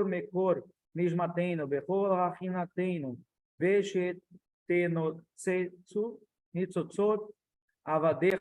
מקור נשמתנו בכל הכינתנו ושתנוצצו ניצוצות עבדיך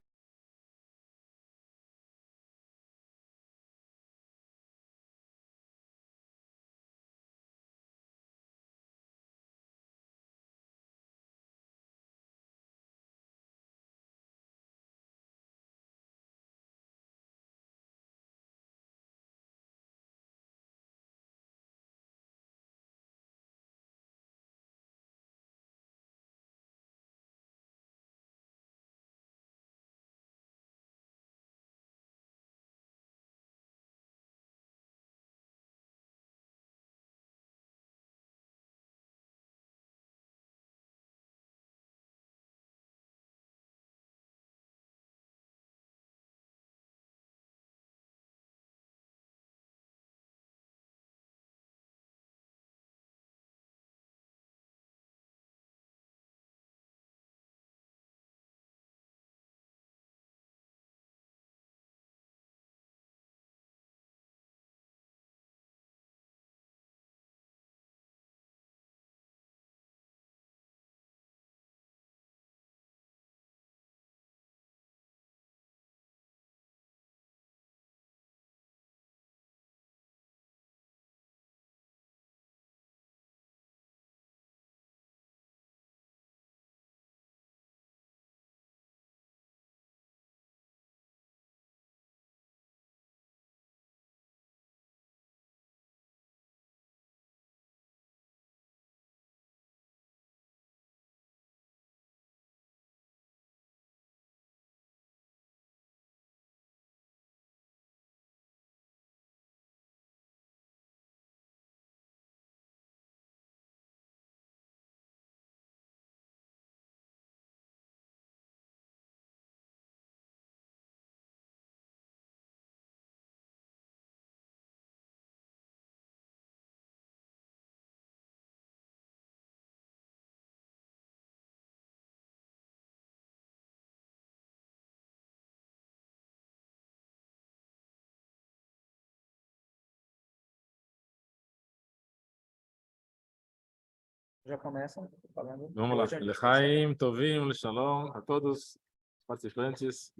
já começam falando. Vamos lá. Lechaim, Tovim, Shalom a todos os participantes.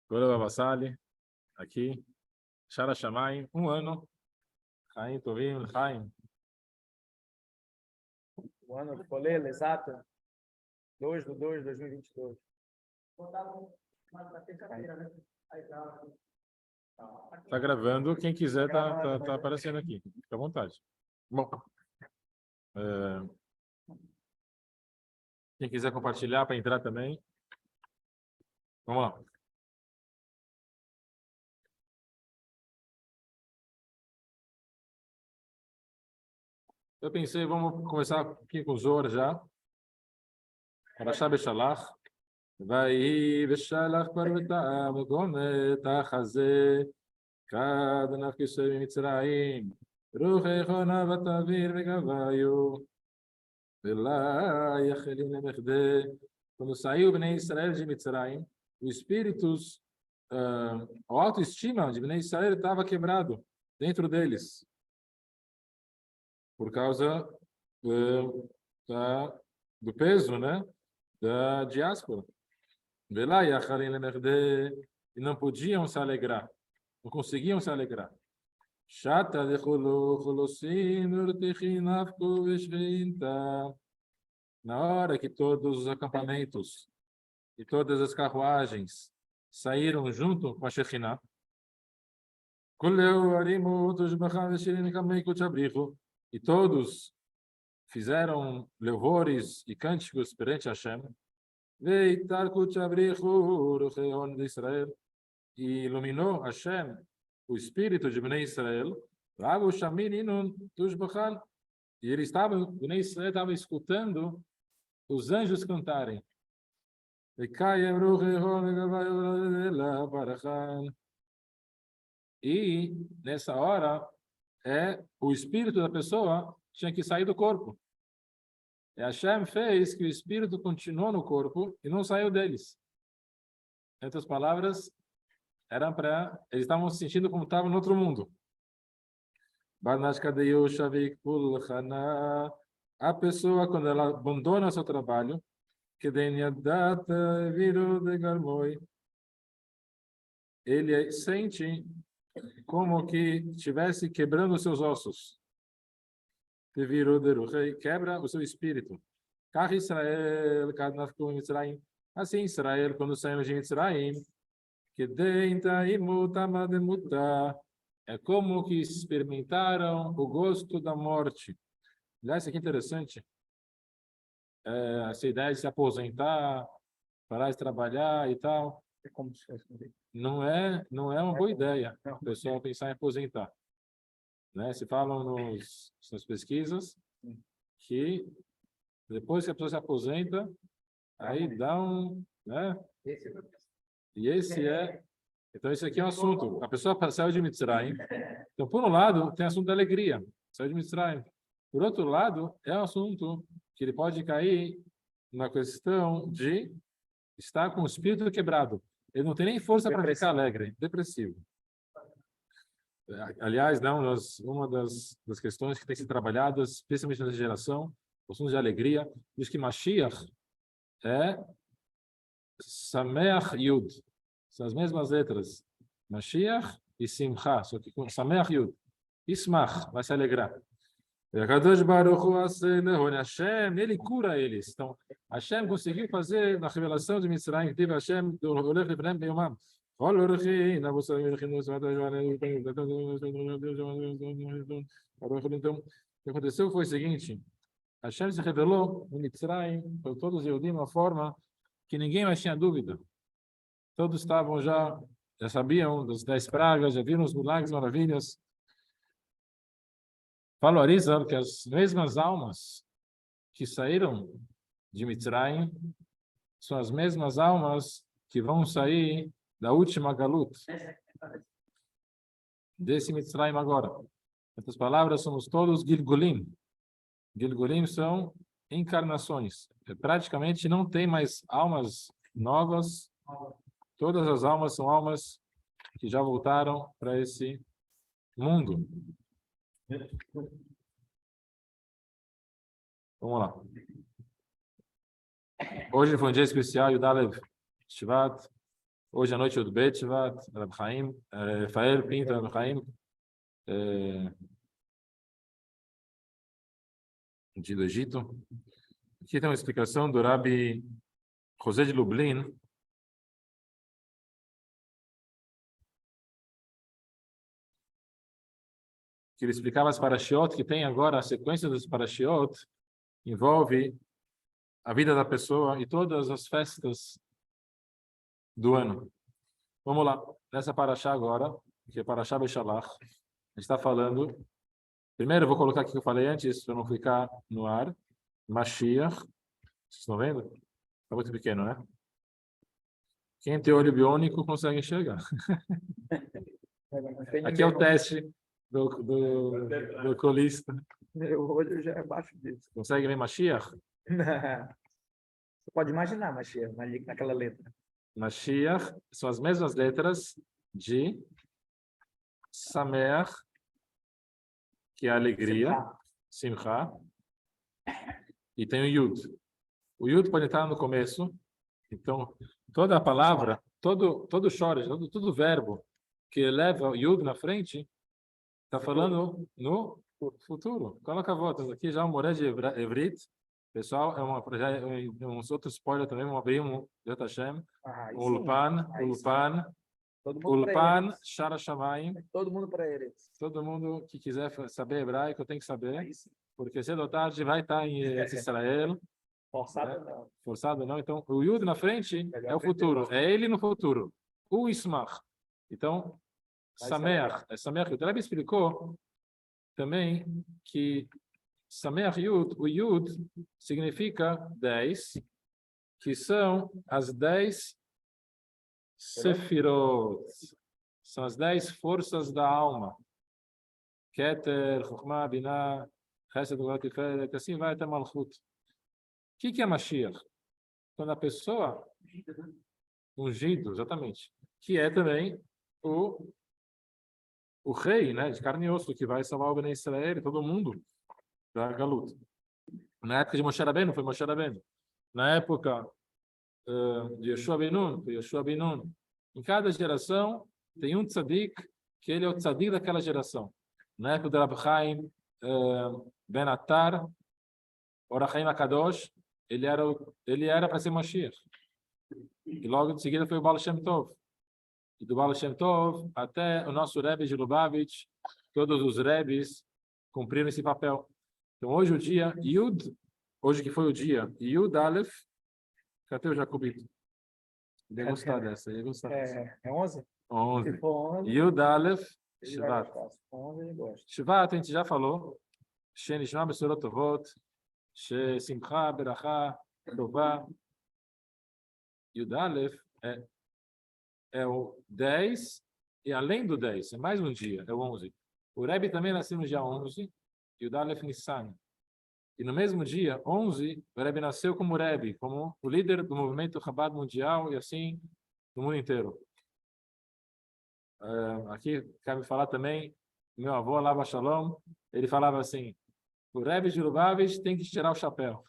Gora Babassali, aqui. Shara Shamayim, ano. Lechaim, Tovim, Lechaim. O ano do colher, exato. 2/2/2022. Tá gravando. Quem quiser tá aparecendo aqui. Fica à vontade. Bom. Quem quiser compartilhar para entrar também. Vamos lá. Eu pensei, vamos começar aqui com o Zohar já. Parashá Beshalach. Vai Beshalach parveta megomet achazeh kad nafkishem mitzrayim ruchecho navatavir vegavayu velá yachelim lemechdeh. Quando saiu Bnei Israel de Mitzrayim, o espírito, a autoestima de Bnei Israel estava quebrado dentro deles por causa do peso, né, da diáspora. Velá yachelim lemechdeh, e não podiam se alegrar, não conseguiam se alegrar. Shata dechulu chulusim urtichin afku veshveinta. Na hora que todos os acampamentos e todas as carruagens saíram junto com a Shekhinah, e todos fizeram louvores e cânticos perante Hashem, e iluminou Hashem o espírito de Bnei Israel, e ele estava, Bnei Israel estava escutando os anjos cantarem. E nessa hora o espírito da pessoa tinha que sair do corpo. E Hashem fez que o espírito continuou no corpo e não saiu deles. Em outras palavras, eles estavam se sentindo como estavam no outro mundo. A pessoa, quando ela abandona seu trabalho, ele sente como que estivesse quebrando os seus ossos. Quebra o seu espírito. Assim, Israel, quando saímos de Mitzrayim, é como que experimentaram o gosto da morte. Aliás, isso aqui é interessante. Essa ideia de se aposentar, parar de trabalhar e tal, É como se fosse. não é uma boa ideia o pessoal pensar em aposentar. Né? Se falam nas pesquisas que depois que a pessoa se aposenta, aí dá um, né? E esse então esse aqui é um assunto. A pessoa saiu de Mitzrayim. Então, por um lado, tem assunto da alegria, saiu de Mitzrayim. Por outro lado, é um assunto que ele pode cair na questão de estar com o espírito quebrado. Ele não tem nem força para ficar alegre, depressivo. Aliás, uma das questões que tem que ser trabalhadas, especialmente nessa geração, o assunto de alegria, diz que Mashiach é Sameach Yud. São as mesmas letras. Mashiach e Simcha, só que com Sameach Yud. Ismach, vai se alegrar. Hashem, ele cura eles. Então, Hashem conseguiu fazer na revelação de Mitzrayim, que teve Hashem, Olech Levrem Beomam. Então, o que aconteceu foi o seguinte: Hashem se revelou em Mitzrayim para todos os Yehudim de uma forma que ninguém mais tinha dúvida. Todos estavam já sabiam das 10 pragas, já viram os milagres, maravilhas. Fala Arizal que as mesmas almas que saíram de Mitzrayim são as mesmas almas que vão sair da última galut, desse Mitzrayim agora. Em outras palavras, somos todos Gilgulim. Gilgulim são encarnações. Praticamente não tem mais almas novas. Todas as almas são almas que já voltaram para esse mundo. Vamos lá. Hoje foi um dia especial, Yudalev Shvat. Hoje à noite, Yudbet Shvat, Rab Chaim, Rafael Pinto, Rab Chaim, do Egito. Aqui tem uma explicação do Rabi José de Lublin, que ele explicava as parashiot que tem agora, a sequência dos parashiot envolve a vida da pessoa e todas as festas do ano. Vamos lá, nessa parashá agora, que é parashá Beshalach, a gente está falando, primeiro eu vou colocar aqui o que eu falei antes, para não ficar no ar, Mashiach, vocês estão vendo? Está muito pequeno, né? Quem tem olho biônico consegue enxergar. Aqui é o teste do oculista. Meu olho já é abaixo disso. Consegue ver Mashiach? Você pode imaginar, Mashiach, naquela letra. Mashiach são as mesmas letras de Sameach, que é a alegria, Simcha, e tem o Yud. O Yud pode estar no começo, então toda a palavra, todo chore, todo verbo que leva o Yud na frente, está falando no futuro. Coloca a volta. Aqui já um moré de Evrit. Pessoal, uns outros spoiler também, vamos abrir um Yot Hashem. Ulpan, Shara Shamayim. Todo mundo para ele. Todo mundo que quiser saber hebraico tem que saber, porque cedo ou tarde vai estar em Israel. Forçado não. Forçado não. Então, o Yud na frente é o futuro. É ele no futuro. O Ismach. Então, Sameach. Sameach Yud. O Rebbe explicou também que Sameach Yud, o Yud significa 10, que são as 10 Sefirot. São as 10 forças da alma. Keter, Chokhmah, Binah, Chesed, Gvurah, Tiferet, assim vai até Malchut. O que é Mashiach? Quando a pessoa, ungido, exatamente, que é também o o rei, né, de carne e osso, que vai salvar o Bnei Israel e todo mundo da Galut. Na época de Moshe Rabbeinu, foi Moshe Rabbeinu. Na época de Yoshua Ben Nun, foi Yoshua Ben Nun. Em cada geração tem um tzadik, que ele é o tzadik daquela geração. Na época de Rab Chaim Ben Attar, Or HaChaim HaKadosh, ele era para ser Mashiach. E logo em seguida foi o Baal Shem Tov. E do Baal Shem Tov até o nosso Rebbe de Lubavitch, todos os Rebbes cumpriram esse papel. Então hoje o dia, hoje que foi o dia, Yud Aleph, cadê o Jacobito? Ele ia gostar dessa, ia gostar dessa. É 11? 11. Se for 11, Yud Aleph, ele vai Shvat. gostar. Se for 11, ele gosta. Shvat, a gente já falou. Shenishma Besorot Tovot, Simcha, Berachá, Tová. Yud Aleph é o 10, e além do 10, é mais um dia, é o 11. O Rebbe também nasceu no dia 11, Yud Aleph Nissan. E no mesmo dia, 11, o Rebbe nasceu como Rebbe, como o líder do movimento Chabad mundial e assim no mundo inteiro. Aqui, cabe falar também, meu avô, Alava Shalom, ele falava assim, o Rebbe de Lubavitch tem que tirar o chapéu.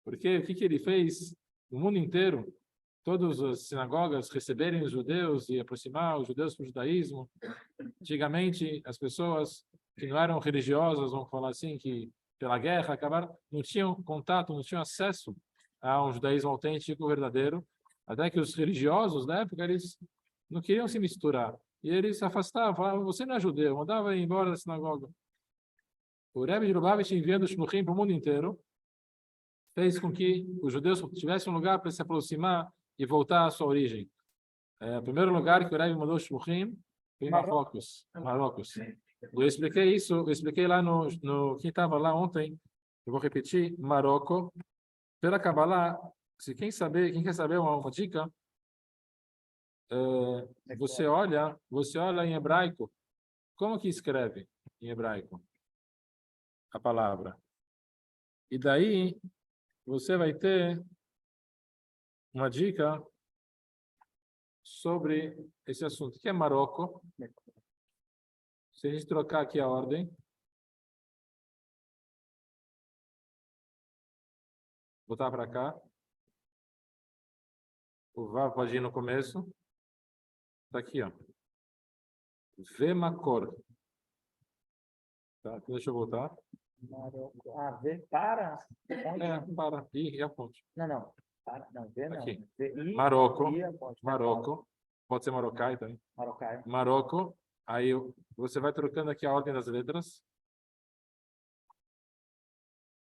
Porque o que ele fez no mundo inteiro, todas as sinagogas receberem os judeus e aproximar os judeus para o judaísmo. Antigamente, as pessoas que não eram religiosas, vamos falar assim, que pela guerra acabaram, não tinham contato, não tinham acesso a um judaísmo autêntico, verdadeiro, até que os religiosos da época, eles não queriam se misturar. E eles se afastavam, falavam, você não é judeu, mandava ir embora da sinagoga. O Rebbe de Lubavitch, enviando os shluchim para o mundo inteiro, fez com que os judeus tivessem um lugar para se aproximar e voltar à sua origem. O primeiro lugar que o Rebbe mandou shluchim foi em Marrocos. Eu expliquei isso, eu expliquei lá no quem estava lá ontem, eu vou repetir, Marrocos, pela Kabbalah, se quem quer saber uma dica, você olha em hebraico, como que escreve em hebraico a palavra? E daí você vai ter uma dica sobre esse assunto, que é Marrocos. Se a gente trocar aqui a ordem, botar para cá, o Vav pode ir no começo, está aqui, ó. Vemakor. Tá, deixa eu voltar. V para? Para. E a ponte. Não. Para. Não, V não. Aqui. V, Marrocos. Pode ser Marocai também. Marrocos. Aí você vai trocando aqui a ordem das letras.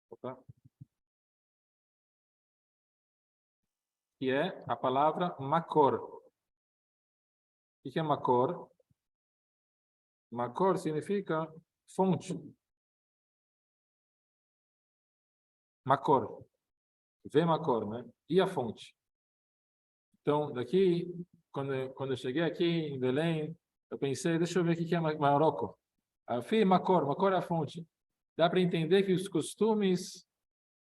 Opa. Que é a palavra Makor. O que é Makor? Makor significa fonte. Makor. Vê Makor, né? E a fonte. Então, daqui, quando eu cheguei aqui em Belém, eu pensei, deixa eu ver o que é Marrocos. Makor é a fonte. Dá para entender que os costumes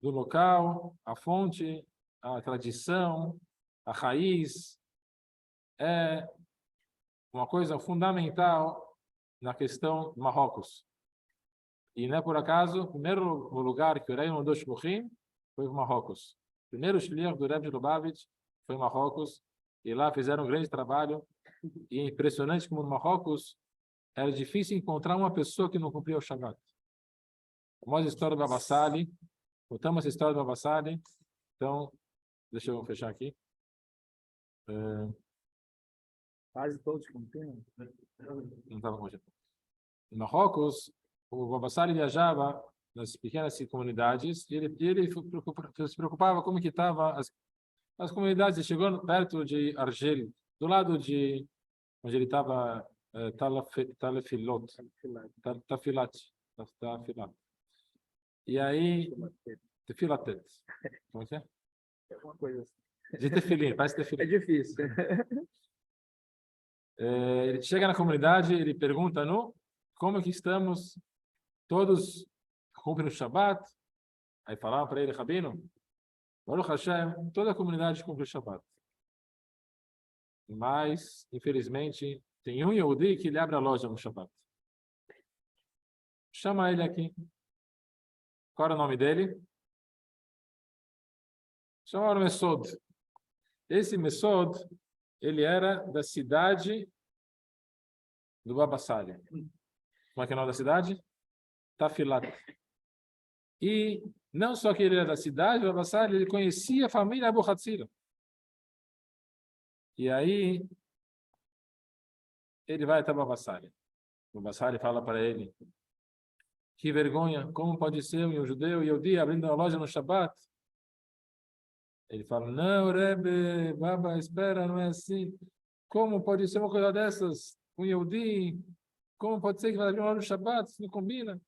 do local, a fonte, a tradição, a raiz, é uma coisa fundamental na questão de Marrocos. E não é por acaso, o primeiro lugar que o Rebbe mandou shluchim foi Marrocos. O primeiro shliach do Rebbe de Lubavitch foi Marrocos, e lá fizeram um grande trabalho. E é impressionante como no Marrocos era difícil encontrar uma pessoa que não cumpria o Shabbat. A famosa história do Baba Sali, contamos essa história do Baba Sali. Então, deixa eu fechar aqui. Quase todos cumpriram. Não estava com. Em Marrocos, o Baba Sali viajava nas pequenas comunidades e ele se preocupava como que estavam as comunidades. Ele chegou perto de Argel, do lado de onde ele estava, Tafilat. E aí, Tefilatet. Como é que é? Alguma coisa assim. De tefilim, parece tefilim. É difícil. Ele chega na comunidade, ele pergunta, como que estamos? Todos cumprem o Shabbat? Aí falaram para ele, Rabino, Baruch Hashem, toda a comunidade cumpre o Shabbat. Mas, infelizmente, Tem um Yehudi que ele abre a loja no Shabbat. Chama ele aqui. Qual era o nome dele? Chama o Mesod. Esse Mesod, ele era da cidade do Baba Sali. Como é que é o nome da cidade? Tafilat. E não só que ele era da cidade do Baba Sali, ele conhecia a família Abu Hatzira. E aí, ele vai até o Baba Sali. O Baba Sali fala para ele: que vergonha, como pode ser um judeu e Yehudi abrindo uma loja no Shabbat? Ele fala: não, Rebbe, Baba, espera, não é assim. Como pode ser uma coisa dessas? Um Yehudi, como pode ser que vai abrir uma loja no Shabbat? Isso não combina.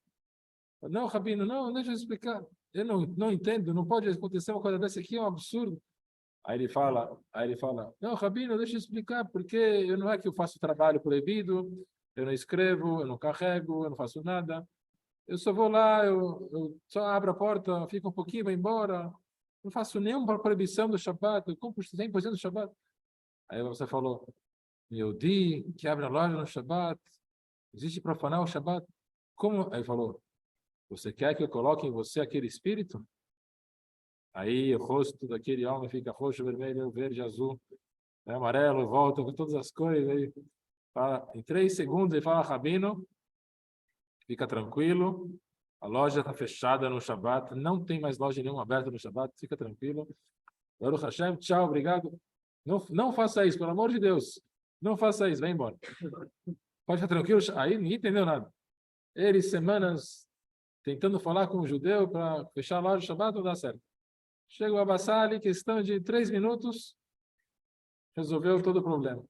Não, Rabino, não, deixa eu explicar. Eu não entendo, não pode acontecer uma coisa dessa aqui, é um absurdo. Aí ele fala, não, Rabino, deixa eu explicar, porque eu não é que eu faço trabalho proibido, eu não escrevo, eu não carrego, eu não faço nada. Eu só vou lá, eu só abro a porta, fico um pouquinho, vou embora. Não faço nenhuma proibição do Shabbat, eu compro 100% do Shabbat. Aí você falou: Yehudi, que abre a loja no Shabbat, existe profanar o Shabbat? Como? Aí ele falou: você quer que eu coloque em você aquele espírito? Aí o rosto daquele homem fica roxo, vermelho, verde, azul, amarelo, volta com todas as cores. Aí fala, em 3 segundos ele fala: Rabino, fica tranquilo, a loja está fechada no Shabbat, não tem mais loja nenhuma aberta no Shabbat, fica tranquilo. Baruch Hashem, tchau, obrigado. Não faça isso, pelo amor de Deus. Não faça isso, vai embora. Pode ficar tranquilo. Aí ninguém entendeu nada. Eles, semanas, tentando falar com o judeu para fechar a loja do Shabbat, não dá certo. Chega o Abassali, questão de 3 minutos, resolveu todo o problema. O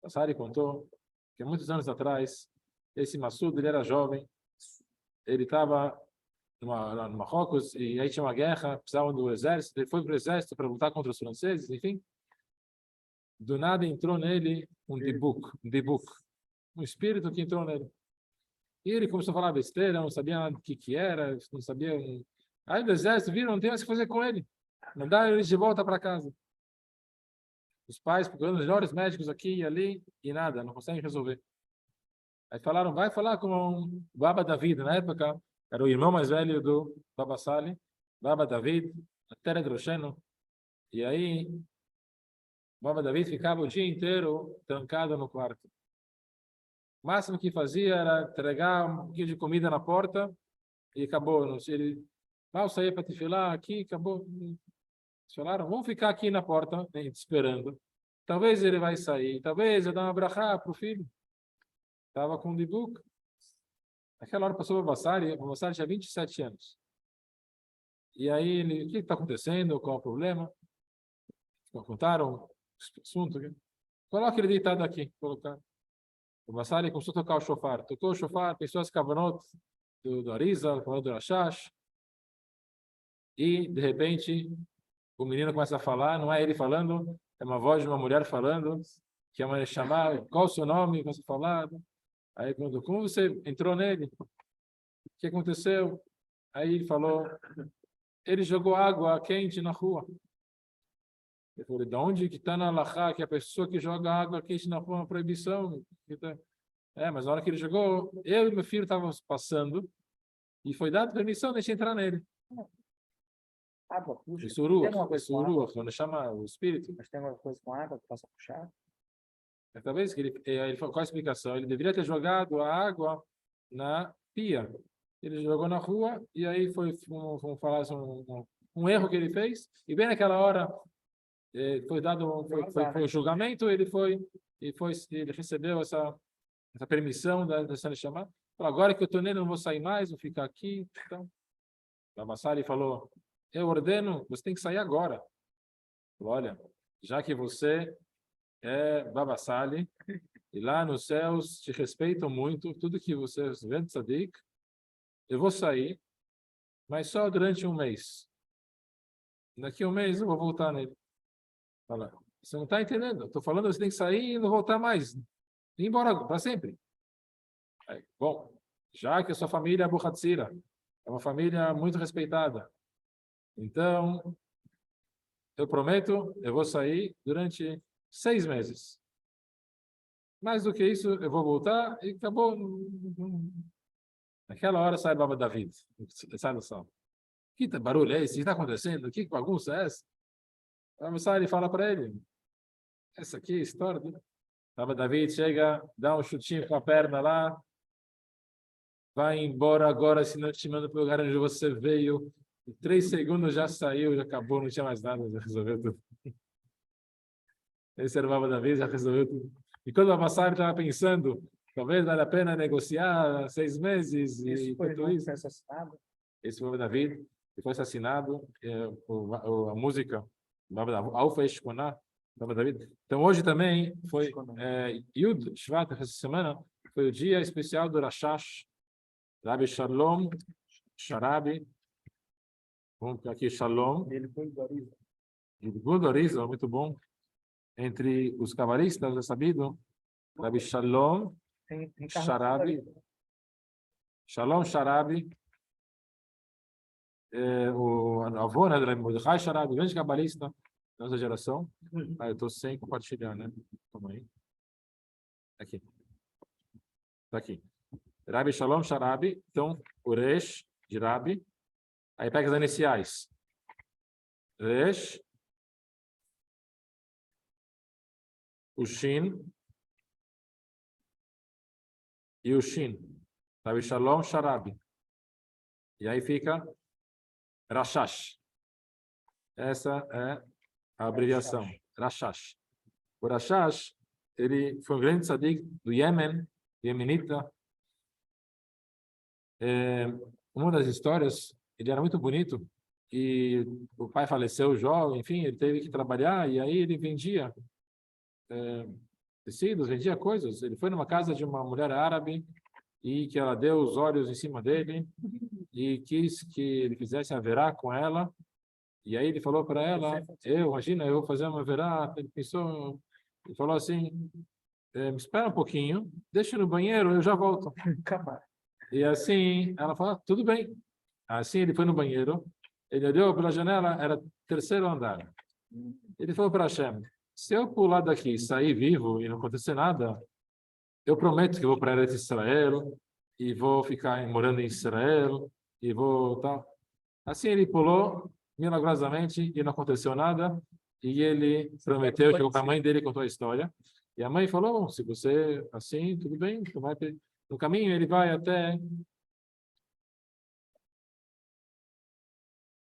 Abassali contou que há muitos anos atrás, esse Massoud, ele era jovem, ele estava no Marrocos, e aí tinha uma guerra, precisavam do exército, ele foi para o exército para lutar contra os franceses, enfim. Do nada entrou nele um dibuk, um espírito que entrou nele. E ele começou a falar besteira, não sabia nada do que era, não sabia. Aí do exército viram, não tem mais o que fazer com ele. Mandaram ele de volta para casa. Os pais procurando os melhores médicos aqui e ali, e nada, não conseguem resolver. Aí falaram: vai falar com o Baba David, na época, era o irmão mais velho do Baba Sali, Baba David, até Drosheno. E aí, Baba David ficava o dia inteiro trancado no quarto. O máximo que fazia era entregar um pouquinho de comida na porta e acabou. Ele mal saía para tefilar aqui, acabou. Eles falaram: vamos ficar aqui na porta, esperando. Talvez ele vai sair, talvez eu dar uma brachá para o filho. Estava com o dibuk. Naquela hora passou o Bassari tinha 27 anos. E aí ele: o que está acontecendo? Qual é o problema? Contaram o assunto. Coloca ele deitado aqui. Colocar. O Bassari começou a tocar o shofar. Tocou o shofar, pensou as kavanot do Arizal, do Rashash. E, de repente, o menino começa a falar, não é ele falando, é uma voz de uma mulher falando, que a mãe chamar: qual o seu nome? Começa a falar. Aí perguntou: como você entrou nele? O que aconteceu? Aí ele falou: ele jogou água quente na rua. Eu falei: de onde que está na Halachá que a pessoa que joga água quente na rua é uma proibição? Mas na hora que ele jogou, eu e meu filho estávamos passando e foi dada permissão de a gente entrar nele. Água, puxa. Isso Tem alguma coisa com água? quando chama o espírito. Mas tem alguma coisa com água que possa puxar? Talvez que ele falou: qual a explicação? Ele deveria ter jogado a água na pia. Ele jogou na rua e aí vamos falar assim, um erro que ele fez. E bem naquela hora foi dado foi o julgamento. Ele recebeu essa permissão da Santa chamar. Agora que eu estou nele, não vou sair mais, vou ficar aqui. Então, o Abassali falou: eu ordeno, você tem que sair agora. Falou: olha, já que você é Baba Sali, e lá nos céus te respeitam muito, tudo que você vê de tzadik, eu vou sair, mas só durante 1 mês. Daqui a 1 mês eu vou voltar nele. Fala: você não está entendendo? Estou falando, você tem que sair e não voltar mais. Ir embora para sempre. Aí, bom, já que a sua família é Abu Hatzira, é uma família muito respeitada, então eu prometo, eu vou sair durante 6 meses. Mais do que isso, eu vou voltar e acabou. Naquela hora sai Baba David, sai do salmo. Que barulho é esse? O que está acontecendo? Que bagunça é essa? Vamos sair e fala para ele. Essa aqui é a história. Baba David chega, dá um chutinho com a perna lá. Vai embora agora, senão te mando para o lugar onde você veio. Em 3 segundos já saiu, já acabou, não tinha mais nada, já resolveu tudo. Esse era o Baba David, já resolveu tudo. E quando a Massari estava pensando, talvez vale a pena negociar 6 meses Esse e foi tudo isso. assassinado. Esse foi o Baba David, que foi assassinado, a música, Alfa Eshkoná, Baba David. Então hoje também foi Yud Shvat, essa semana, foi o dia especial do Rashash, Rabbi Shalom Sharabi. Vamos aqui, Shalom. Ele foi do Arizal. Do Arizal, muito bom. Entre os cabalistas, é sabido, Rabbi Shalom Tem Sharabi. Shalom Sharabi. O avô, né, do Mordechai Sharabi, grande cabalista da nossa geração. Eu estou sem compartilhar, né? Toma aí. Aqui. Está aqui. Rabbi Shalom Sharabi. Então, o Resh de Rabi. Aí pega as iniciais. Resh. O Shin. E o Shin. Rabbi Shalom Sharabi. E aí fica Rashash. Essa é a abreviação. Rashash. O Rashash, ele foi um grande tzadik do Iêmen, iemenita. Uma das histórias, ele era muito bonito e o pai faleceu jovem, enfim, ele teve que trabalhar e aí ele vendia tecidos, vendia coisas. Ele foi numa casa de uma mulher árabe e que ela deu os olhos em cima dele e quis que ele fizesse a verá com ela. E aí ele falou para ela, imagina, eu vou fazer uma verá. Ele pensou, ele falou assim, me espera um pouquinho, deixa no banheiro, eu já volto. E assim, ela falou, tudo bem. Assim ele foi no banheiro, ele olhou pela janela, era 3º andar. Ele falou para Hashem, se eu pular daqui e sair vivo e não acontecer nada, eu prometo que vou para Eretz Israel e vou ficar morando em Israel e vou tal. Assim ele pulou milagrosamente e não aconteceu nada. E ele prometeu, chegou para a mãe dele e contou a história. E a mãe falou, bom, se você assim, tudo bem, tu vai no caminho ele vai até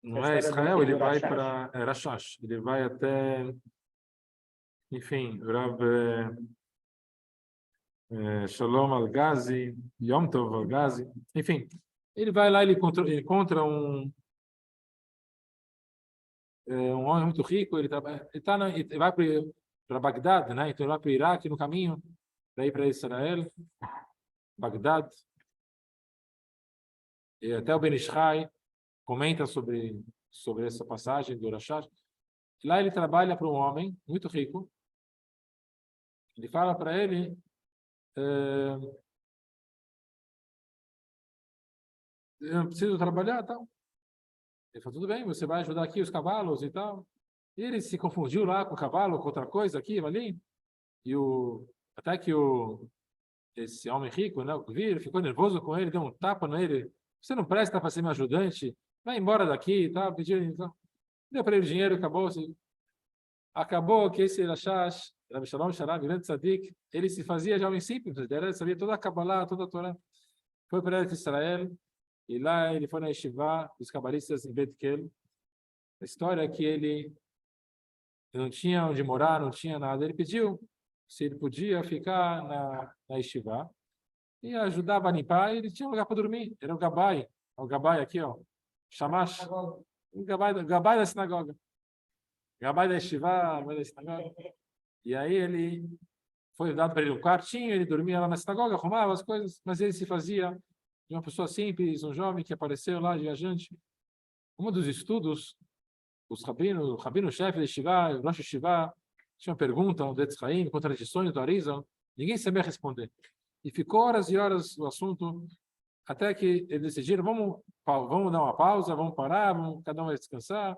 não é Israel, ele vai para Rashash, ele vai até, enfim, Rav Shalom Al-Ghazi, Yom Tov Al-Ghazi, enfim, ele vai lá, ele encontra um homem muito rico, ele vai para Bagdad, né? Então ele vai para o Iraque no caminho, para ir para Israel, Bagdad, e até o Ben Ishai comenta sobre essa passagem do Rashash. Lá ele trabalha para um homem muito rico. Ele fala para ele, eu não preciso trabalhar, tal. Ele falou, tudo bem, você vai ajudar aqui os cavalos e tal. E ele se confundiu lá com o cavalo, com outra coisa aqui, ali. E até que esse homem rico, né, o Gvir, ficou nervoso com ele, deu um tapa nele. Você não presta para ser meu ajudante? Vai embora daqui e tal. Pediu, então. Deu para ele dinheiro, acabou. Acabou que esse Rashash, Rabbi Shalom Sharabi, grande tzadik, ele se fazia já homem simples, ele sabia toda a Kabbalah, toda a Torá. Foi para Israel, e lá ele foi na Yeshiva, os cabalistas em Bet Kel. A história é que ele não tinha onde morar, não tinha nada. Ele pediu se ele podia ficar na Yeshiva e ajudava a limpar. Ele tinha um lugar para dormir. Era o Gabai aqui, ó, Shamash, o Gabai da sinagoga. Gabai da Yeshiva, da sinagoga. E aí ele foi dado para ele um quartinho, ele dormia lá na sinagoga, arrumava as coisas, mas ele se fazia de uma pessoa simples, um jovem que apareceu lá, viajante. Um dos estudos, o rabino-chefe da Yeshiva, o Rosh Yeshiva, tinha uma pergunta ao Etz Chaim, contradições do Arizal, ninguém sabia responder. E ficou horas e horas o assunto, até que eles decidiram, vamos dar uma pausa, vamos parar, cada um vai descansar,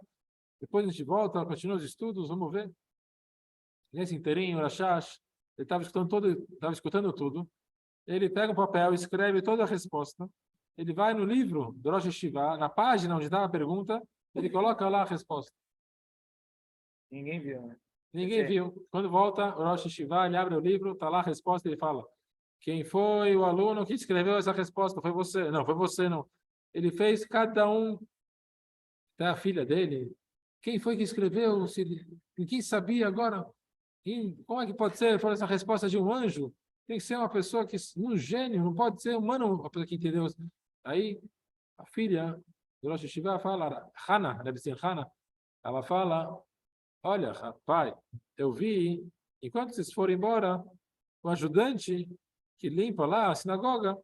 depois a gente volta, continua os estudos, vamos ver. Nesse inteirinho, o Rashash Ele estava escutando tudo. Ele pega um papel, escreve toda a resposta. Ele vai no livro do Rosh Yeshiva, na página onde está a pergunta, ele coloca lá a resposta. Ninguém viu, né? Ninguém viu. Quando volta, o Rosh Yeshiva, ele abre o livro, está lá a resposta, ele fala: quem foi o aluno que escreveu essa resposta? Foi você. Não, foi você, não. Ele fez cada um, até a filha dele. Quem foi que escreveu? Ninguém sabia agora. Como é que pode ser? Foi essa resposta de um anjo? Tem que ser uma pessoa um gênio, não pode ser humano, uma pessoa que entendeu. Aí, a filha do Rosh Yeshiva fala, Hana, deve ser Hana, ela fala: olha, pai, eu vi, enquanto vocês foram embora, o ajudante que limpa lá a sinagoga,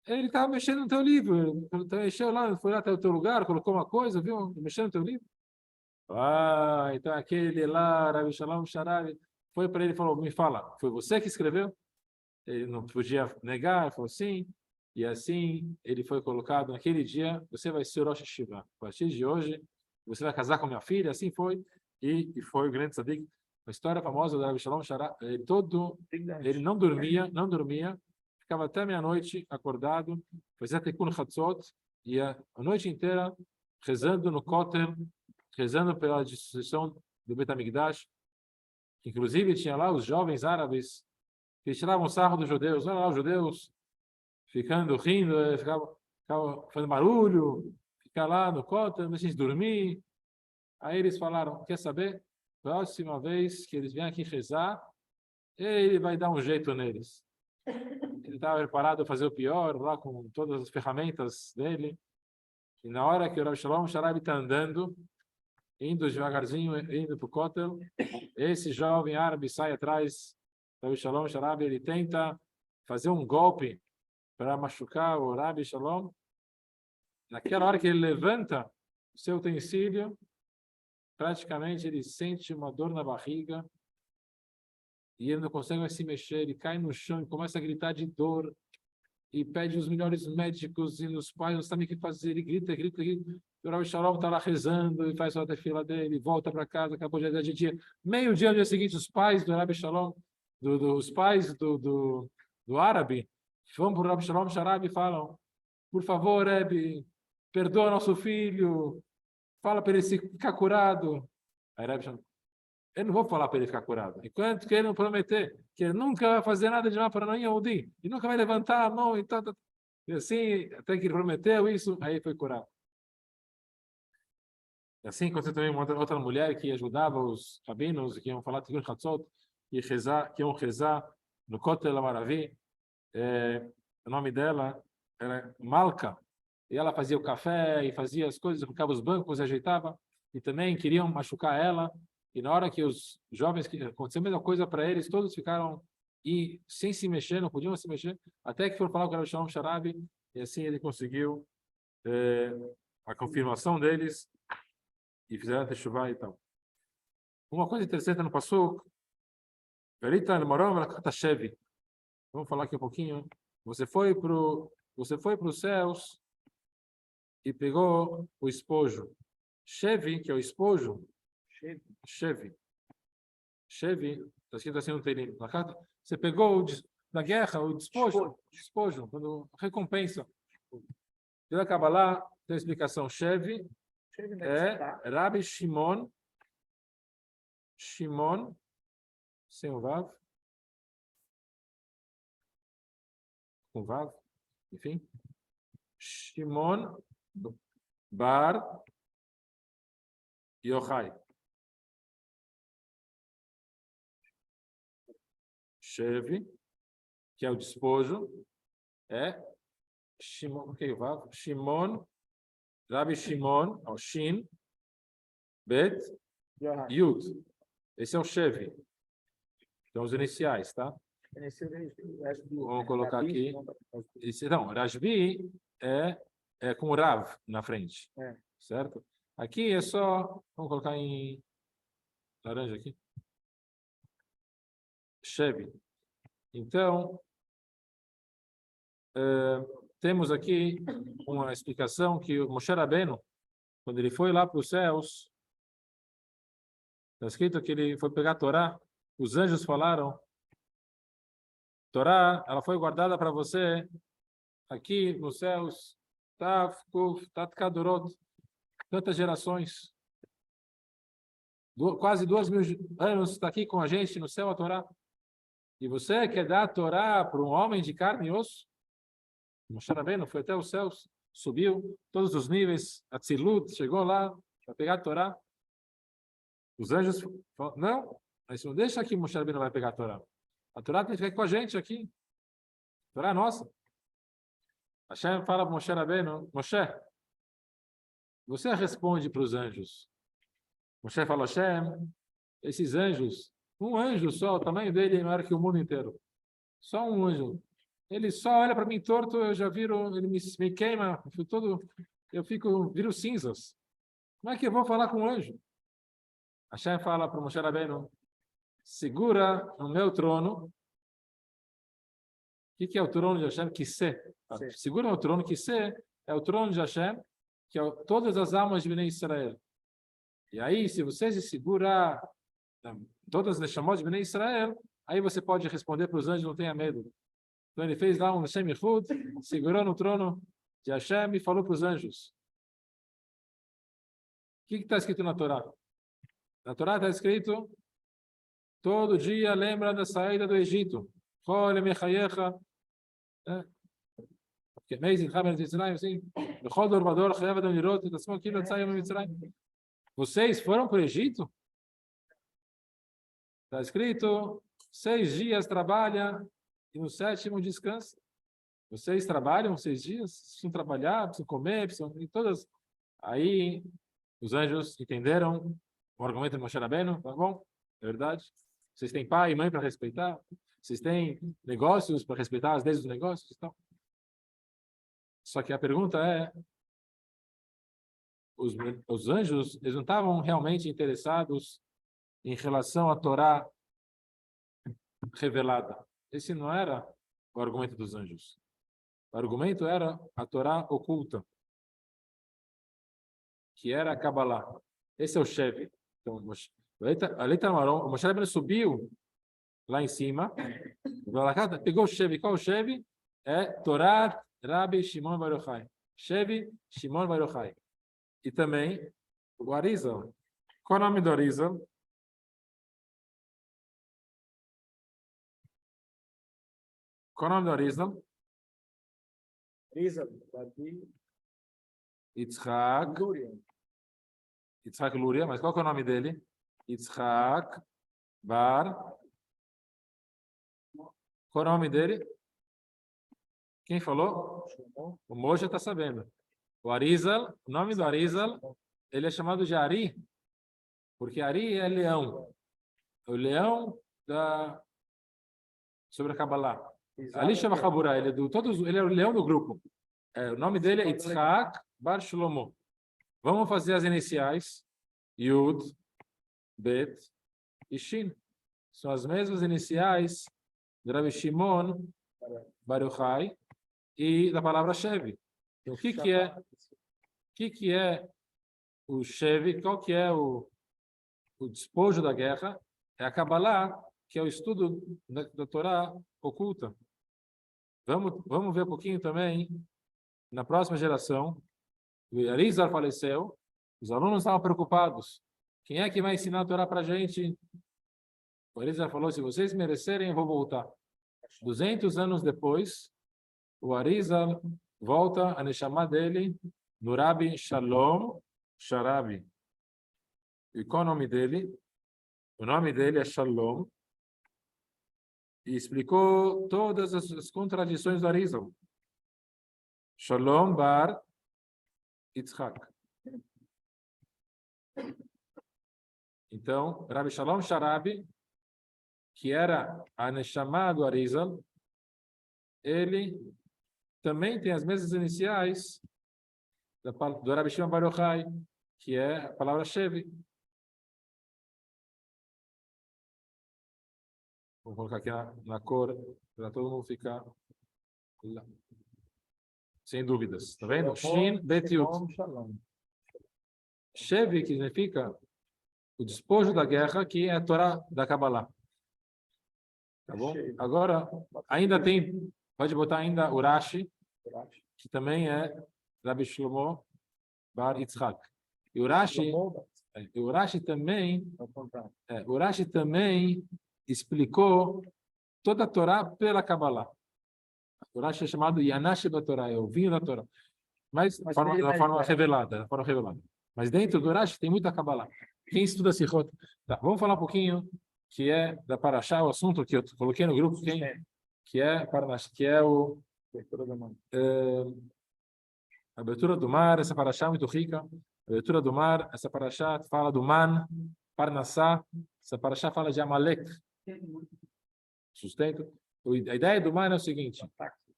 ele estava mexendo no teu livro, ele mexeu lá, foi lá até o teu lugar, colocou uma coisa, viu, mexendo no teu livro. Ah, então aquele lá, Rabi Shalom Sharabi, foi para ele e falou: me fala, foi você que escreveu? Ele não podia negar, ele falou sim. E assim ele foi colocado naquele dia: você vai ser o Rosh Yeshiva. A partir de hoje, você vai casar com minha filha. Assim foi. E foi o grande tzadik. A história famosa do Rabi Shalom Sharabi, ele não dormia, ficava até meia-noite acordado, fazia Tikkun Chatzot, e a noite inteira rezando no Kotel, rezando pela destruição do Bet HaMikdash. Inclusive tinha lá os jovens árabes que tiravam sarro dos judeus. Olha lá os judeus ficando, rindo, ficavam fazendo barulho, ficar lá no Kotel, deixa eles dormir. Aí eles falaram: quer saber? Próxima vez que eles vierem aqui rezar, ele vai dar um jeito neles. Ele estava preparado a fazer o pior, lá com todas as ferramentas dele. E na hora que o Rabi Shalom Sharabi está andando, indo devagarzinho, indo para o Kotel, esse jovem árabe sai atrás do Rabi Shalom Sharabi, ele tenta fazer um golpe para machucar o Rabi Shalom. Naquela hora que ele levanta o seu utensílio, praticamente ele sente uma dor na barriga e ele não consegue mais se mexer, ele cai no chão e começa a gritar de dor e pede os melhores médicos e os pais não sabem o que fazer, ele grita. O Rabi Shalom está lá rezando e faz sua tefila dele, volta para casa, acabou de dia. Meio-dia, no dia seguinte, os pais do Rabi Shalom, os pais do árabe, vão para o Rabi Shalom Sharabi e falam: por favor, Rebbe, perdoa nosso filho, fala para ele ficar curado. Aí Rabi Shalom: eu não vou falar para ele ficar curado, enquanto que ele não prometer que ele nunca vai fazer nada de mal para não Yehudi, e nunca vai levantar a mão e tal. E assim, até que ele prometeu isso, aí foi curado. E assim, aconteceu também uma outra mulher que ajudava os rabinos, que iam falar Tikkun Chatzot, que iam rezar no Kotel Amaravi. O nome dela era Malka, e ela fazia o café e fazia as coisas, colocava os bancos, ajeitava, e também queriam machucar ela. E na hora que os jovens, aconteceu a mesma coisa para eles, todos ficaram sem se mexer, não podiam se mexer, até que foram falar com o Rabi Shalom Sharabi, e assim ele conseguiu a confirmação deles, e fizeram a teshuvah e tal. Uma coisa interessante no Pasuk, vamos falar aqui um pouquinho. Você foi para os céus e pegou o espojo. Shevi, que é o espojo. Shevi, está escrito assim no Teilim. Na carta, você pegou da guerra o despojo, quando recompensa. Pela Kabbalah tem a explicação. Shevi é Rabbi Shimon, sem o Vav, com Vav, enfim, Shimon Bar Yochai. Shevi, que é o despojo, é Shimon, o que é o Vav? Shimon, Rabbi Shimon, o Shin, Bet, Yud. Esse é o Shevi. Então, os iniciais, tá? Vamos colocar aqui. Não, Rashbi é com Rav na frente. Certo? Aqui é só. Vamos colocar em laranja aqui. Shevi. Então, temos aqui uma explicação que o Moshe Rabbeinu, quando ele foi lá para os céus, está escrito que ele foi pegar a Torá, os anjos falaram Torá, ela foi guardada para você aqui nos céus, Tav, Kuf, Tat Kadurot, tantas gerações. Quase 2.000 anos está aqui com a gente no céu a Torá. E você quer dar a Torá para um homem de carne e osso? Moshe Rabbeinu foi até os céus, subiu todos os níveis, Atzilut, chegou lá para pegar a Torá. Os anjos falaram, não, mas não deixa aqui Moshe Rabbeinu vai pegar a Torá. A Torá tem que ficar com a gente aqui. A Torá é nossa. Hashem fala para Moshe Rabbeinu, Moshe, você responde para os anjos. Moshe fala, Hashem, esses anjos, um anjo só, o tamanho dele é maior que o mundo inteiro. Só um anjo. Ele só olha para mim torto, eu já viro, ele me queima, eu viro cinzas. Como é que eu vou falar com um anjo? Hashem fala para Moshe Rabbeinu, segura no meu trono. O que é o trono de Hashem? Kisé. Segura no trono, Kisé é o trono de Hashem, que é todas as almas de Bnei Israel. E aí, se você se segurar todas as Neshamot de Bnei Israel, aí você pode responder para os anjos, não tenha medo. Então ele fez lá um Hashem Yichud, segurou no trono de Hashem e falou para os anjos. O que está escrito na Torá? Na Torá está escrito, todo dia lembra da saída do Egito. Vocês foram para o Egito? Está escrito, 6 dias trabalha e no 7º descansa. Vocês trabalham 6 dias? Precisam trabalhar, precisam comer, precisam... E todas... Aí os anjos entenderam o argumento de Moshe Rabbeinu, tá bom? É verdade. Vocês têm pai e mãe para respeitar? Vocês têm negócios para respeitar as leis dos negócios? Então, só que a pergunta é, os anjos, eles não estavam realmente interessados em relação à Torá revelada. Esse não era o argumento dos anjos. O argumento era a Torá oculta, que era a Kabbalah. Esse é o chefe. Então, o Moshe Rabbeinu subiu lá em cima, pegou o chefe. Qual o chefe? É Torá Rabbi Shimon Bar Yochai. Chefe Shimon Bar Yochai. E também o Arizal. Qual o nome do Arizal? Qual o nome do Arizal? Arizal, Davi, Yitzhak. Yitzhak Luria, mas qual que é o nome dele? Yitzhak Bar. Qual é o nome dele? Quem falou? O Moshe está sabendo. O Arizal, o nome do Arizal, ele é chamado de Ari, porque Ari é leão. O leão sobre a Kabbalah. Ali chama Chaburá, ele é o leão do grupo. O nome dele é Yitzhak Bar Shlomo. Vamos fazer as iniciais. Yud, Bet e Shin. São as mesmas iniciais de Rabbi Shimon Bar Yochai e da palavra Shevi. Então, o que é o Shevi? Qual que é o despojo da guerra? É a Kabbalah, que é o estudo da Torá oculta. Vamos ver um pouquinho também na próxima geração. O Arizal faleceu, os alunos estavam preocupados. Quem é que vai ensinar a Torá para a gente? O Arizal falou, se vocês merecerem, eu vou voltar. 200 anos depois, o Arizal volta a Neshama dele no Rabbi Shalom Sharabi. E qual é o nome dele? O nome dele é Shalom. E explicou todas as contradições do Arizal. Shalom Bar Yitzhak. Então, Rabbi Shalom Sharabi, que era a Neshama do Arizal, ele também tem as mesmas iniciais do Rabbi Shimon Bar Yochai, que é a palavra Shevi. Vou colocar aqui na cor, para todo mundo ficar lá. Sem dúvidas. Está vendo? Shin, Bet, Yud. Shevi, que significa o despojo da guerra, que é a Torá da Kabbalah. Tá bom? Cheio. Agora, ainda tem, pode botar ainda o Rashi, que também é Rabbi Shlomo Bar Yitzhak. E o Rashi também, Ao contrário. o Rashi também explicou toda a Torá pela Kabbalah. O Rashi é chamado Yanash Batorá, é o vinho da Torá. Mas Mas da ele forma mais revelada, da forma revelada. Mas dentro do Rashi tem muita Kabbalah. Quem estuda Sichot, tá, vamos falar um pouquinho que é da Parashá, o assunto que eu coloquei no grupo, que é Parashá, que é o a abertura do mar. Essa Parashá é muito rica. A abertura do mar, essa Parashá fala do Man, Parnassá. Essa Parashá fala de Amalek, sustento. A ideia do man é o seguinte: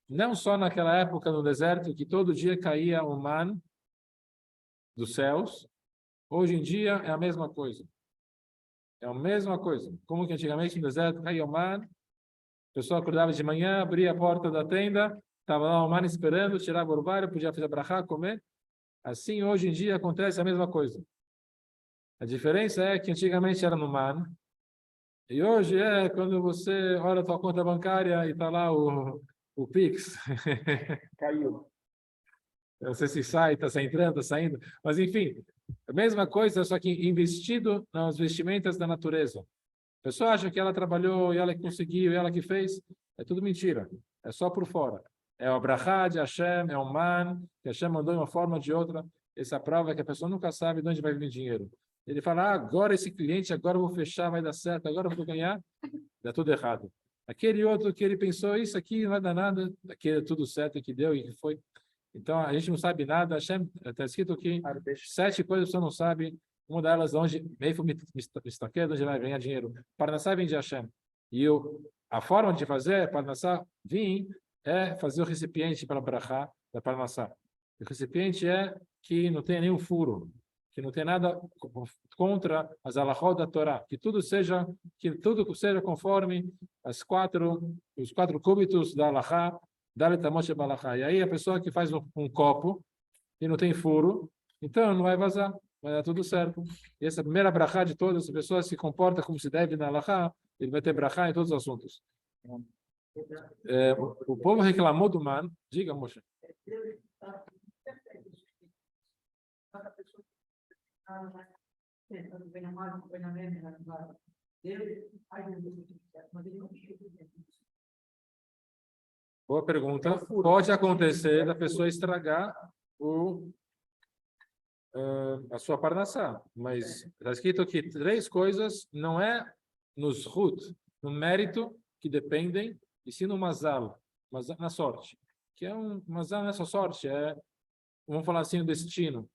não só naquela época no deserto que todo dia caía um man dos céus, hoje em dia é a mesma coisa. É a mesma coisa. Como que antigamente no deserto caía o man, a pessoa acordava de manhã, abria a porta da tenda, estava lá o man esperando, tirava o orvalho, podia fazer brachá, comer. Assim, hoje em dia acontece a mesma coisa. A diferença é que antigamente era no man, e hoje é quando você olha a sua conta bancária e está lá o Pix. Caiu. Eu não sei se sai, está entrando, está saindo. Mas, enfim, a mesma coisa, só que investido nas vestimentas da natureza. A pessoa acha que ela trabalhou, e ela que conseguiu, e ela que fez. É tudo mentira. É só por fora. É o brachá de Hashem, é o man, que Hashem mandou de uma forma ou de outra. Essa prova é que a pessoa nunca sabe de onde vai vir dinheiro. Ele fala, agora esse cliente, agora eu vou fechar, vai dar certo, agora eu vou ganhar. Dá tudo errado. Aquele outro que ele pensou, isso aqui não vai dar nada, aquele tudo certo que deu e que foi. Então, a gente não sabe nada. Hashem, está escrito aqui, 7 coisas que você não sabe. Uma delas, onde Meifo Mistaqued, onde vai ganhar dinheiro. Parnassá vem de Hashem. E a forma de fazer Parnassá vir é fazer o recipiente para a brachá da Parnassá. O recipiente é que não tenha nenhum furo, que não tenha nada contra as alahot da Torá, que tudo seja conforme os 4 cúbitos da alahá, e aí a pessoa que faz um copo e não tem furo, então não vai vazar, vai dar tudo certo. E essa primeira brachá de todas, se a pessoa se comporta como se deve na alahá, ele vai ter brachá em todos os assuntos. O povo reclamou do man. Diga, moça. Boa pergunta. Pode acontecer da pessoa estragar a sua parnassá, mas está escrito aqui 3 coisas, não é nos rut, no mérito, que dependem, e sim no mazal, na sorte. Que é mazal não é só sorte, vamos falar assim, o destino,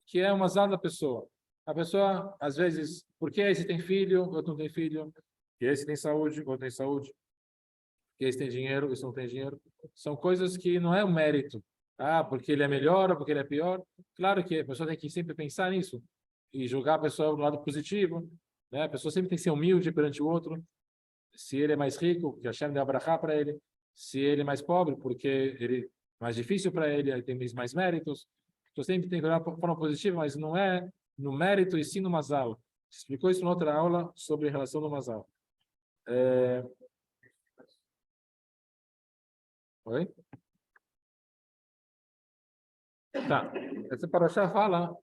que é o mazal da pessoa. A pessoa, às vezes, porque esse tem filho, outro não tem filho, que esse tem saúde, outro tem saúde, que esse tem dinheiro, esse não tem dinheiro. São coisas que não é o mérito. Porque ele é melhor ou porque ele é pior. Claro que a pessoa tem que sempre pensar nisso e julgar a pessoa do lado positivo, né? A pessoa sempre tem que ser humilde perante o outro. Se ele é mais rico, que Hashem deu abrahá para ele. Se ele é mais pobre, porque ele mais difícil para ele, ele tem mais méritos. A pessoa sempre tem que olhar de forma positiva, mas não é no mérito e sim no mazal. Explicou isso em outra aula sobre a relação do mazal. Oi? Tá. Essa parashá fala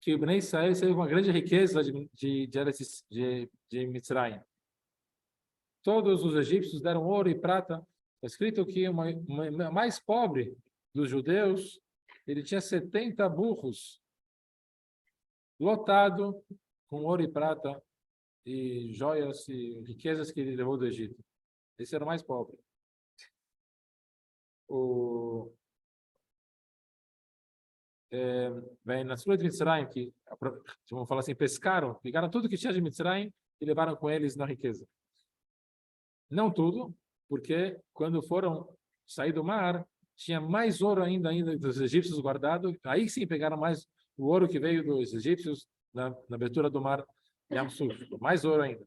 que o Bnei Israel teve uma grande riqueza de Mitzrayim. Todos os egípcios deram ouro e prata. Está escrito que o mais pobre dos judeus, ele tinha 70 burros lotado com ouro e prata e joias e riquezas que ele levou do Egito. Esse era o mais pobre. Vem na Surah de Mitzrayim, que, vamos falar assim, pescaram, pegaram tudo que tinha de Mitzrayim e levaram com eles na riqueza. Não tudo, porque quando foram sair do mar, tinha mais ouro ainda dos egípcios guardado. Aí sim pegaram mais o ouro que veio dos egípcios na abertura do mar Yam Suf, mais ouro ainda.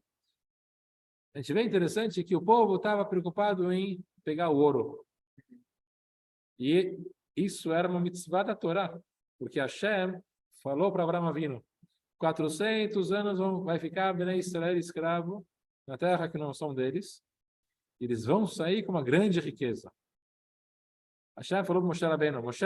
A gente vê interessante que o povo estava preocupado em pegar o ouro. E isso era uma mitzvah da Torá, porque Hashem falou para Abraão Avinu, 400 anos vai ficar Bnei Israel escravo na terra que não são deles, eles vão sair com uma grande riqueza. Hashem falou para Moshe Rabbeinu, Moshe,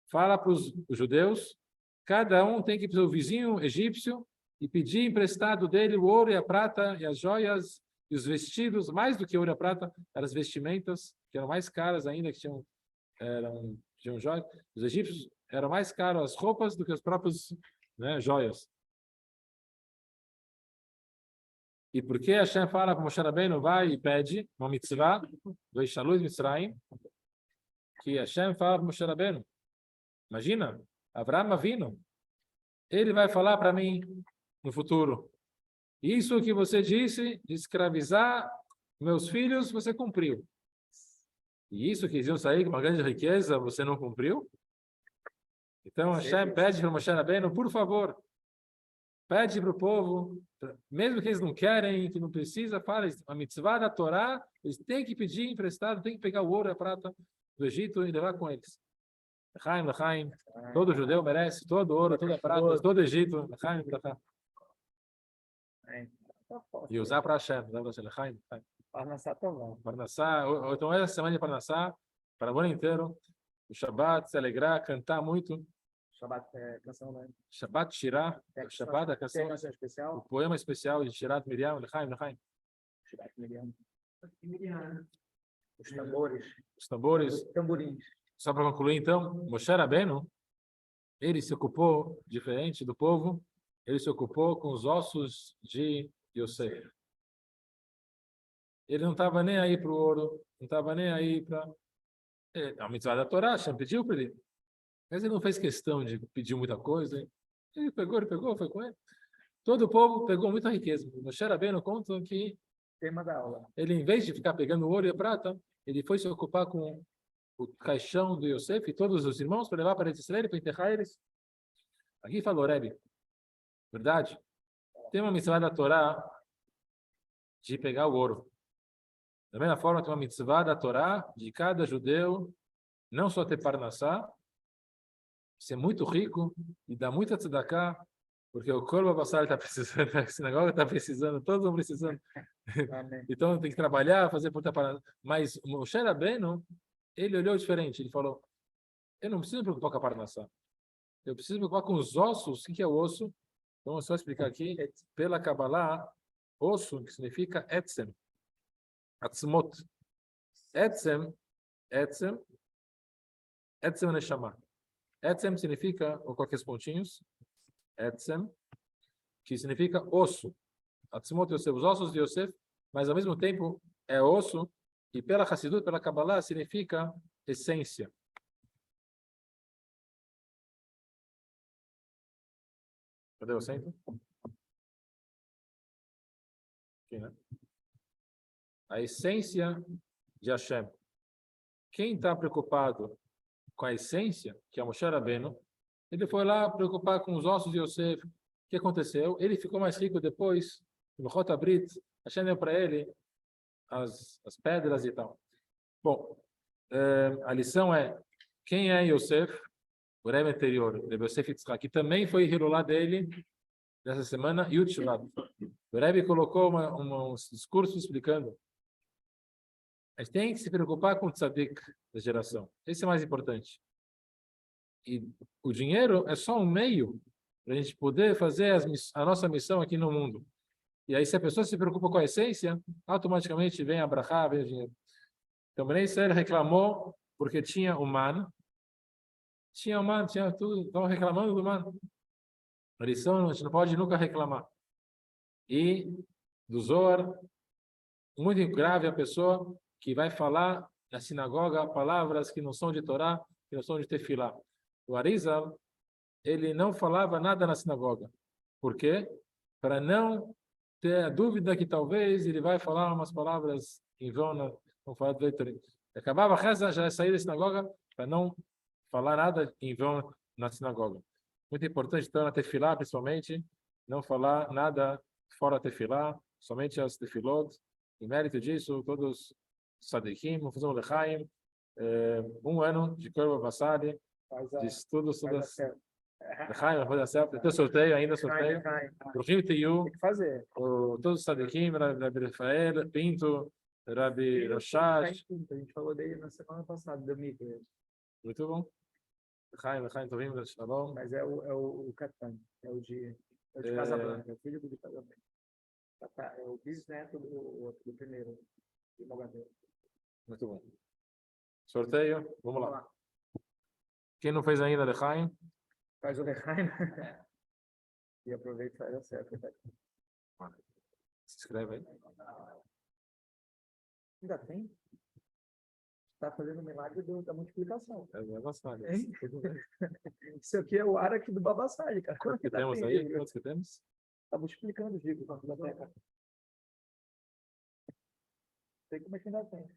fala para os judeus, cada um tem que ir para o seu vizinho egípcio e pedir emprestado dele o ouro e a prata e as joias e os vestidos, mais do que ouro e a prata, eram as vestimentas, que eram mais caras ainda, que tinham joias. Os egípcios eram mais caros as roupas do que as próprias, né, joias. E por que Hashem fala para Moshe Rabbeinu, vai e pede uma mitzvah, do Ishalut Mitzrayim, que Hashem fala para Moshe Rabbeinu, imagina, Avraham Avinu, ele vai falar para mim no futuro, isso que você disse de escravizar meus filhos, você cumpriu. E isso que eles iam sair com uma grande riqueza, você não cumpriu? Então Hashem pede para Moshe Rabbeinu, por favor, pede para o povo, mesmo que eles não querem, que não precisa, fala, a mitzvah da Torá, eles têm que pedir emprestado, têm que pegar o ouro e a prata do Egito e levar com eles. L'chaim, l'chaim, todo judeu merece, todo ouro, toda prata, todo Egito, l'chaim, l'chaim. E usar para Hashem, l'chaim, l'chaim. Parnassá Tová. Parnassá, então essa semana de Parnassá, para o ano inteiro, o Shabbat, se alegrar, cantar muito. Shabbat é canção, né? Shabbat Shirah, Shabbat, a canção, Tem canção especial? o poema especial de Shirat Miriam, l'chaim, l'chaim. Shabbat Miriam. Os tambores. Os tambores. Os tamborins. Só para concluir, então, Moshe Rabbeinu, ele se ocupou, diferente do povo, ele se ocupou com os ossos de Yosef. Ele não estava nem aí para o ouro, não estava nem aí para... A mitzvah da Torá, Hashem pediu para ele. Mas ele não fez questão de pedir muita coisa. Ele pegou, foi com ele. Todo o povo pegou muita riqueza. Moshe Rabbeinu conta que tema da aula. ele, em vez de ficar pegando ouro e prata, ele foi se ocupar com o caixão do Yosef e todos os irmãos para levar para Israel, para enterrar eles. Aqui falou, Rebbe, verdade? Tem uma mitzvah da Torá de pegar o ouro. Da mesma forma, tem uma mitzvah da Torá de cada judeu não só ter parnassá, ser muito rico e dar muita tzedakah, porque o corpo basal está precisando, a sinagoga está precisando, todos estão precisando. Então tem que trabalhar, fazer puta parnassá. Mas o Moshe Rabbeinu, ele olhou diferente, ele falou, eu não preciso me preocupar com a parnassá, eu preciso me preocupar com os ossos. O que é o osso? Então, eu só explicar aqui, pela Kabbalah, osso, que significa etzem, atzmot. Etzem neshama. Etzem significa, ou qualquer pontinhos, etzem, que significa osso. Atzmot Yosef, os ossos de Yosef, mas ao mesmo tempo é osso, e pela Hassidut, pela Kabbalah, significa essência. Cadê o centro? Aqui, né? A essência de Hashem. Quem está preocupado com a essência, que é o Moshe Rabbeinu, ele foi lá preocupar com os ossos de Yosef. O que aconteceu? Ele ficou mais rico depois. No Chota Brit, Hashem deu para ele as pedras e tal. Bom, a lição é, quem é Yosef? O Rebbe anterior, o Yosef Yitzhak, que também foi Hirulá dele nessa semana, Yud Shvat. O Rebbe colocou um discurso explicando. A gente tem que se preocupar com o tzadik da geração. Esse é mais importante. E o dinheiro é só um meio para a gente poder fazer a nossa missão aqui no mundo. E aí, se a pessoa se preocupa com a essência, automaticamente vem a brachá, vem o dinheiro. Então, Ben Israel reclamou porque tinha o man. Tinha tudo. Estavam reclamando do man. A lição, a gente não pode nunca reclamar. E do Zohar, muito grave a pessoa que vai falar na sinagoga palavras que não são de Torá, que não são de Tefilá. O Arizal, ele não falava nada na sinagoga. Por quê? Para não ter a dúvida que talvez ele vai falar umas palavras em vão, não falar do Torá. Acabava a reza, já saía da sinagoga para não falar nada em vão na sinagoga. Muito importante, então, na Tefilá, principalmente, não falar nada fora da Tefilá, somente as Tefilot. Em mérito disso, todos Sadikim, vamos fazer um Lechaim, 1 ano de Korban Basali, de estudos, todas. Lechaim, vai dar certo. Então, sorteio, para o Rio Teiu, Tem que fazer. todos os Sadikim, Rafael, Pinto, Rabi Tá Rashash. em quinta, a gente falou dele na semana passada, do Mikler. Muito bom. Chaim Tovim, Shalom. Mas é o Catan, é o de Casablanca, é o filho do Casablanca. É o bisneto do primeiro, de Mogador. Muito bom. Sorteio, vamos lá. Quem não fez ainda, Lechaim? Faz o Lechaim. E aproveita e faz a certa. Se inscreve aí. Ainda tem? Está fazendo o milagre da multiplicação. É bastante. Hein? Isso aqui é o ar aqui do Babassali, cara. Quantos que Ainda temos tem aí? livro. Quantos que temos? Tá multiplicando os livros na biblioteca. Sei como é que ainda tem.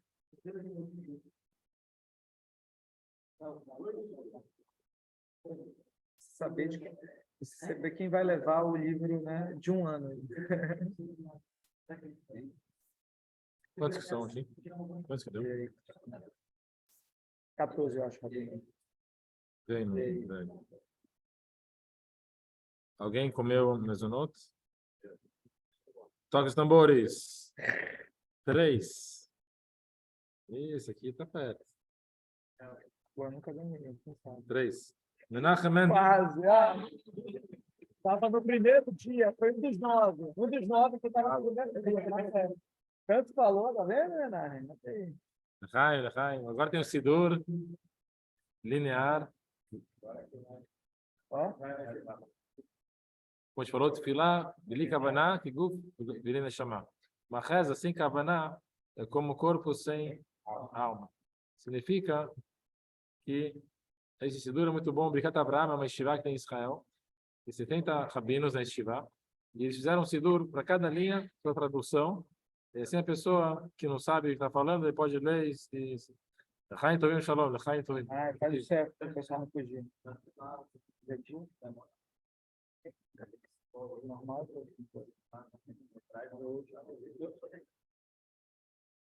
Saber quem vai levar o livro, né, de um ano. Quantos que são aqui? Quantos que deu? 14, eu acho, Rabinho. Bem. Alguém comeu mezonot? Toca os tambores. 3. Isso aqui tá perto. Pô, eu nunca ganhei, quem sabe. 3. Menachem Mendel. Quase. Estava no primeiro dia, foi um dos 9. Um dos 9 que estava no primeiro dia. Tanto falou, tá vendo, Renan? Lechaim. Agora tem o Sidur. Linear. Ó. Como a gente falou, Tefilá, Bili Kavaná, Kiguf, Bili Neshama. Uma reza sem Kavaná é como corpo sem alma. Significa que esse Sidur é muito bom. Birkat Abraham é uma estivá que tem em Israel. Tem 70 rabinos na estivá. E eles fizeram um Sidur para cada linha, sua tradução. E assim a pessoa que não sabe o que está falando, ele pode ler e Lechaim Tovim Shalom, Lechaim Tovim. Faz o certo, o pessoal não fugir. Normal.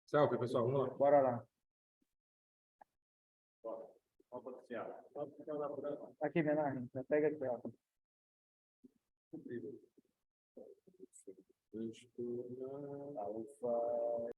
Salve, pessoal. Vamos lá. Bora lá. Aqui, Menar, pega aqui, ó. Alfa.